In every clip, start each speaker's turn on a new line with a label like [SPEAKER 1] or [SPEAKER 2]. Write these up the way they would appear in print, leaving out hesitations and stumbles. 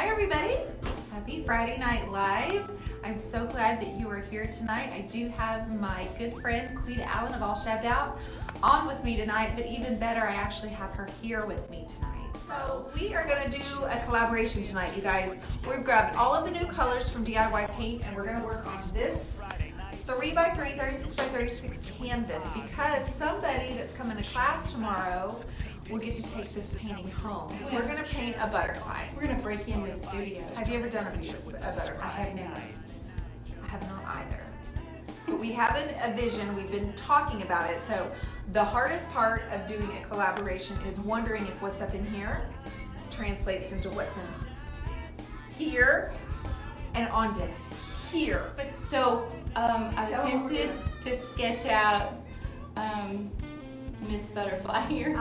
[SPEAKER 1] Hi everybody, happy Friday Night Live. I'm so glad that you are here tonight. I do have my good friend Quitta of All Shabbed Out on with me tonight, but even better, I actually have her here with me tonight. So we are gonna do a collaboration tonight, you guys. We've grabbed all of the new colors from DIY Paint and we're gonna work on this 3x3, 36x36 canvas because somebody that's coming to class tomorrow will get to take this painting home. We're gonna paint a butterfly.
[SPEAKER 2] We're gonna break in the studio.
[SPEAKER 1] Have you ever done a butterfly?
[SPEAKER 2] I have not.
[SPEAKER 1] I have not either. But we have a vision, we've been talking about it. So the hardest part of doing a collaboration is wondering if what's up in here translates into what's in here and onto here.
[SPEAKER 2] But so I've attempted to sketch out Miss Butterfly here.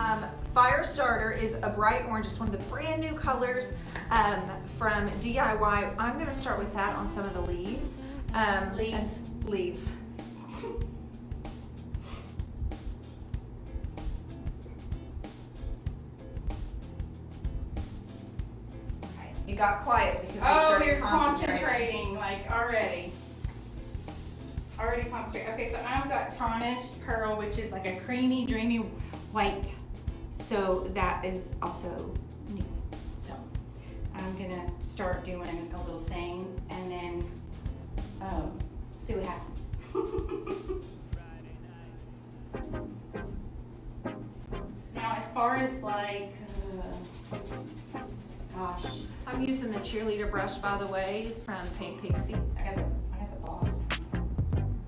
[SPEAKER 1] Fire Starter is a bright orange. It's one of the brand new colors from DIY. I'm going to start with that on some of the leaves. Leaves. You got quiet because we started
[SPEAKER 2] you're concentrating like already. Already concentrating. Okay, so I've got tarnished pearl, which is like a creamy, dreamy white. So that is also new. So I'm gonna start doing a little thing and then see what happens. Now, as far as like, gosh,
[SPEAKER 1] I'm using the cheerleader brush, by the way, from Paint Pixie.
[SPEAKER 2] I got the boss.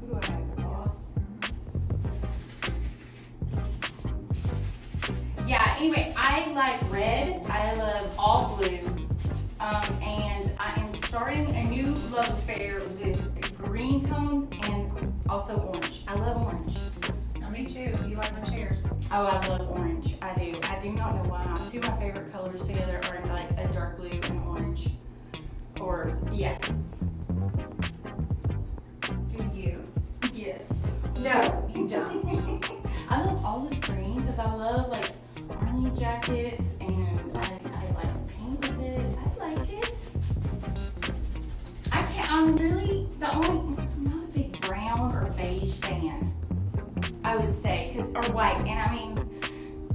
[SPEAKER 2] Who do I have? The boss. Yeah. Anyway, I like red. I love all blue, and I am starting a new love affair with green tones and also orange. I love orange.
[SPEAKER 1] Me too. You like my chairs?
[SPEAKER 2] Oh, I love orange. I do. I do not know why. Two of my favorite colors together are like a dark blue and orange. Or, yeah.
[SPEAKER 1] Do you?
[SPEAKER 2] Yes.
[SPEAKER 1] No, you don't.
[SPEAKER 2] I love olive green because I love like army jackets and I like to paint with it. I like it. I'm really I'm not a big brown or beige fan. I would say, or white, and I mean,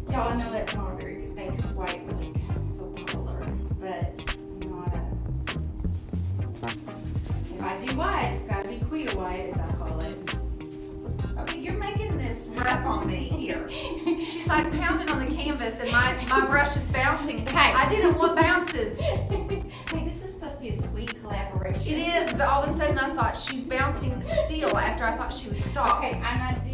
[SPEAKER 2] y'all know that's not a very good thing because white's like so popular, but not if I do white, it's gotta be Quitta white, as I call it.
[SPEAKER 1] Okay, you're making this rough on me here. She's like pounding on the canvas and my brush is bouncing.
[SPEAKER 2] Hey.
[SPEAKER 1] I didn't want bounces.
[SPEAKER 2] Hey, this is supposed to be a sweet collaboration.
[SPEAKER 1] It is, but all of a sudden I thought she's bouncing still after I thought she would stop.
[SPEAKER 2] Okay, and I do.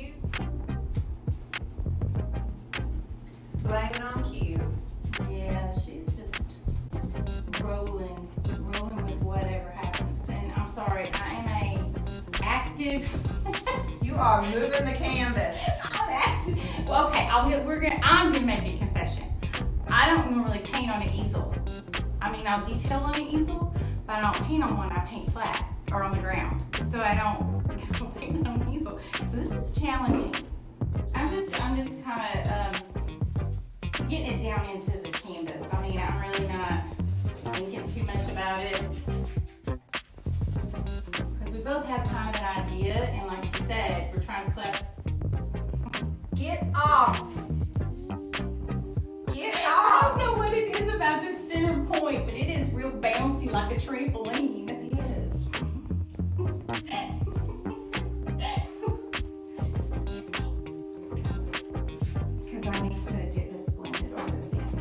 [SPEAKER 1] Blame it on cue.
[SPEAKER 2] Yeah, she's just rolling with whatever happens. And I'm sorry, I am a active.
[SPEAKER 1] You are moving the canvas.
[SPEAKER 2] I'm active. Well, okay, I'm gonna make a confession. I don't normally paint on an easel. I mean, I'll detail on an easel, but I don't paint on one. I paint flat or on the ground. So I don't paint on an easel. So this is challenging. I'm just kind of getting it down into the canvas. I mean, I'm really not thinking too much about it because we both have kind of an idea, and like she said, we're trying to collect.
[SPEAKER 1] Get off. Get
[SPEAKER 2] I
[SPEAKER 1] off.
[SPEAKER 2] don't know what it is about this center point, but it is real bouncy like a trampoline.
[SPEAKER 1] It is.
[SPEAKER 2] Excuse me. Because I need to get this blended or this end.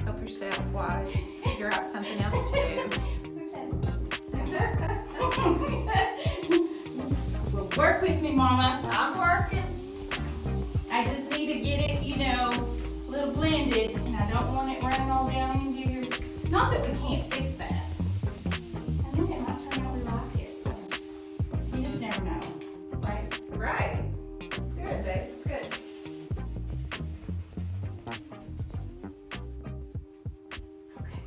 [SPEAKER 1] Help yourself while I figure out something else to do.
[SPEAKER 2] Well, work with me, Mama.
[SPEAKER 1] I'm working.
[SPEAKER 2] I just need to get it, a little blended, and I don't want it running all down into your. Not that we can't fix that. I think it might turn out we like it. So you just never know, right?
[SPEAKER 1] Right. It's good, babe. It's good.
[SPEAKER 2] Okay.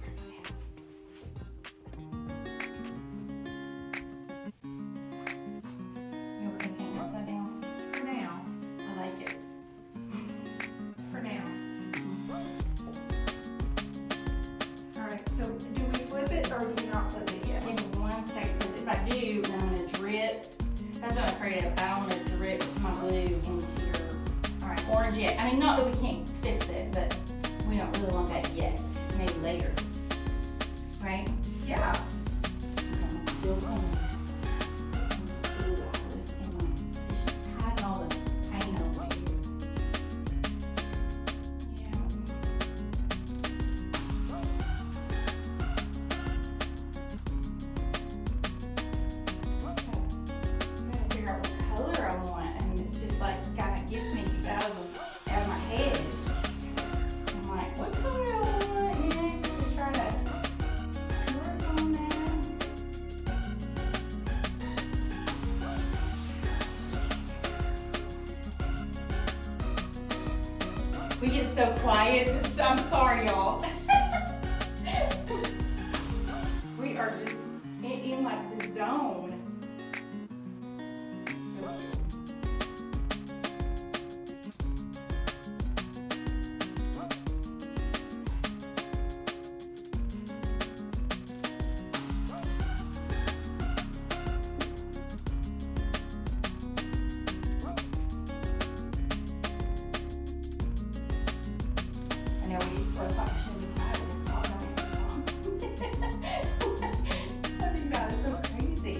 [SPEAKER 2] You okay hanging upside down?
[SPEAKER 1] For now.
[SPEAKER 2] I like it.
[SPEAKER 1] For now.
[SPEAKER 2] glue and I'm gonna drip. That's what I'm afraid of. I don't want to drip my glue into your, all right, orange yet. I mean, not that we can't fix it, but we don't really want that yet. Maybe later, right?
[SPEAKER 1] Yeah.
[SPEAKER 2] Okay, I'm still going. It's just hiding all the paint over here. Yeah. Gotta figure out what color I want, and it's just like kind of gets me out of my head. I'm like, what color do I want next to try to work on that? We get so quiet. I'm sorry, y'all. We are just in like the zone. So I know we so talk shouldn't be quiet when we talk about it. I think that is so crazy.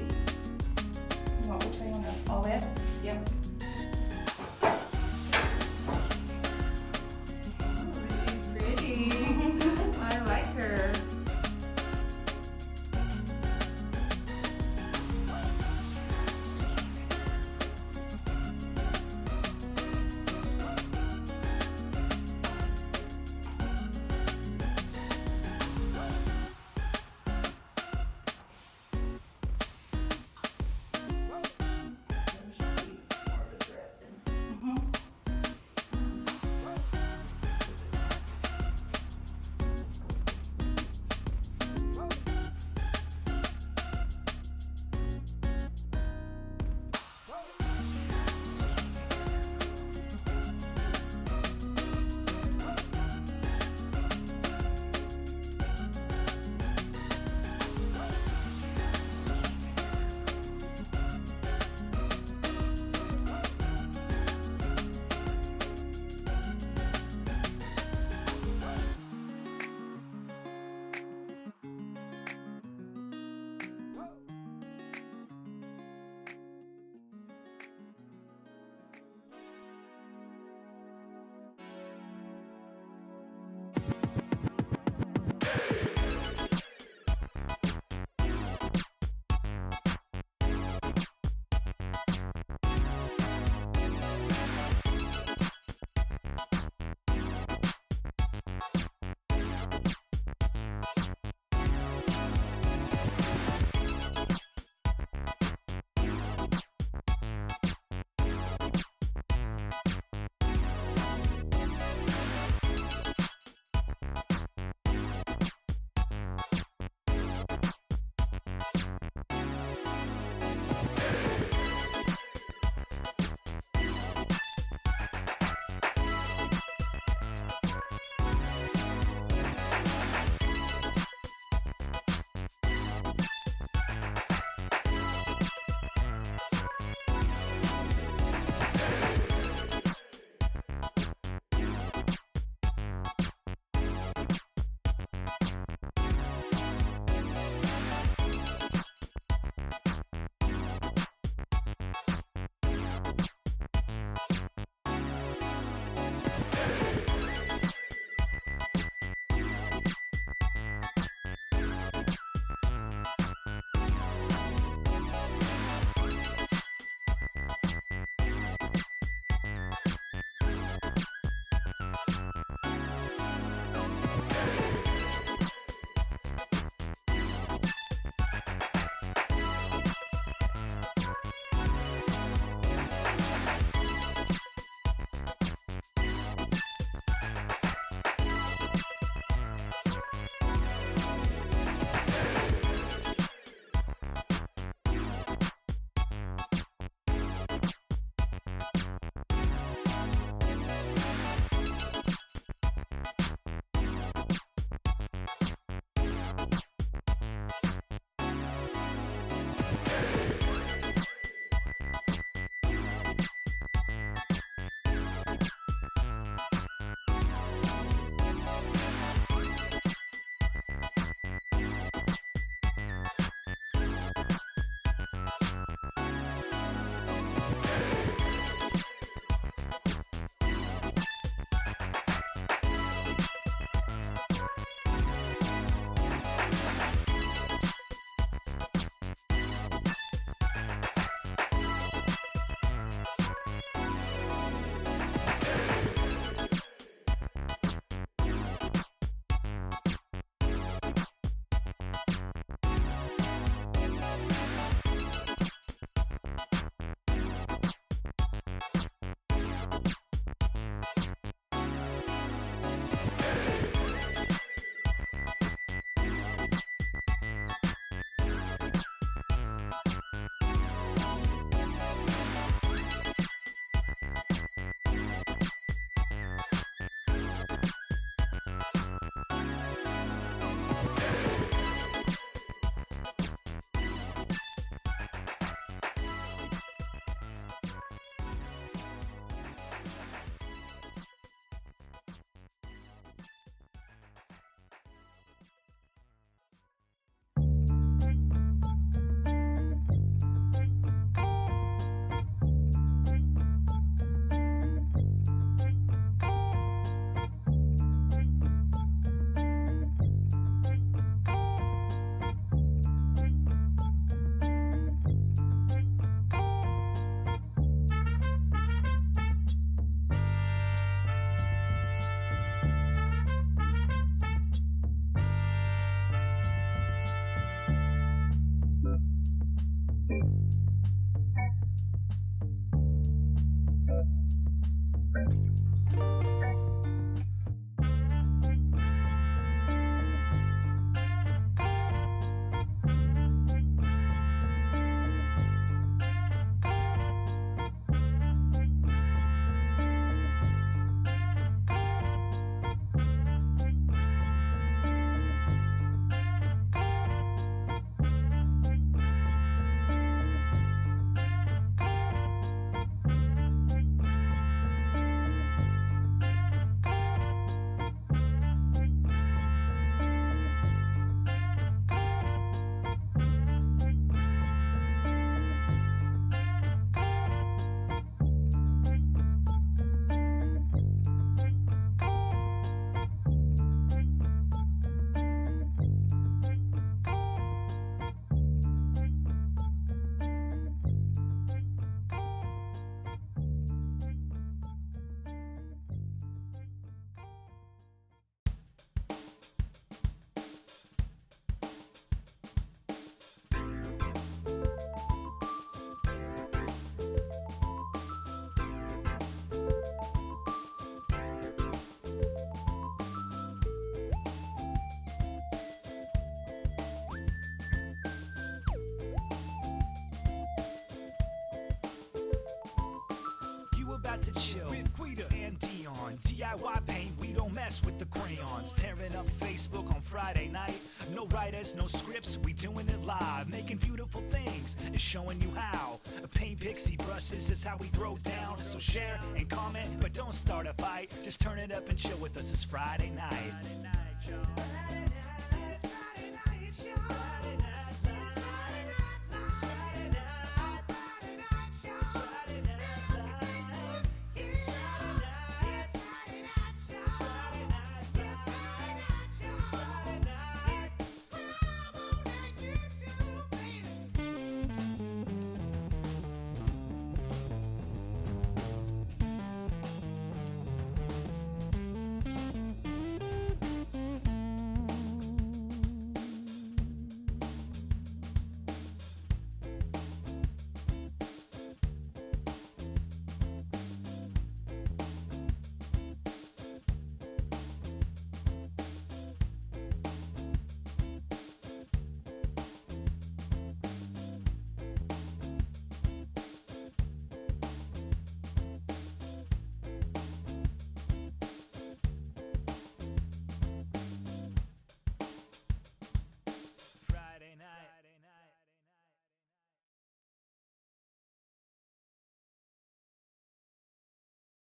[SPEAKER 3] to chill with Quitta and Dionne. DIY paint, we don't mess with the crayons. Tearing up Facebook on Friday night. No writers, no scripts, we doing it live. Making beautiful things and showing you how. Paint pixie brushes is how we throw down. So share and comment, but don't start a fight. Just turn it up and chill with us, it's Friday night.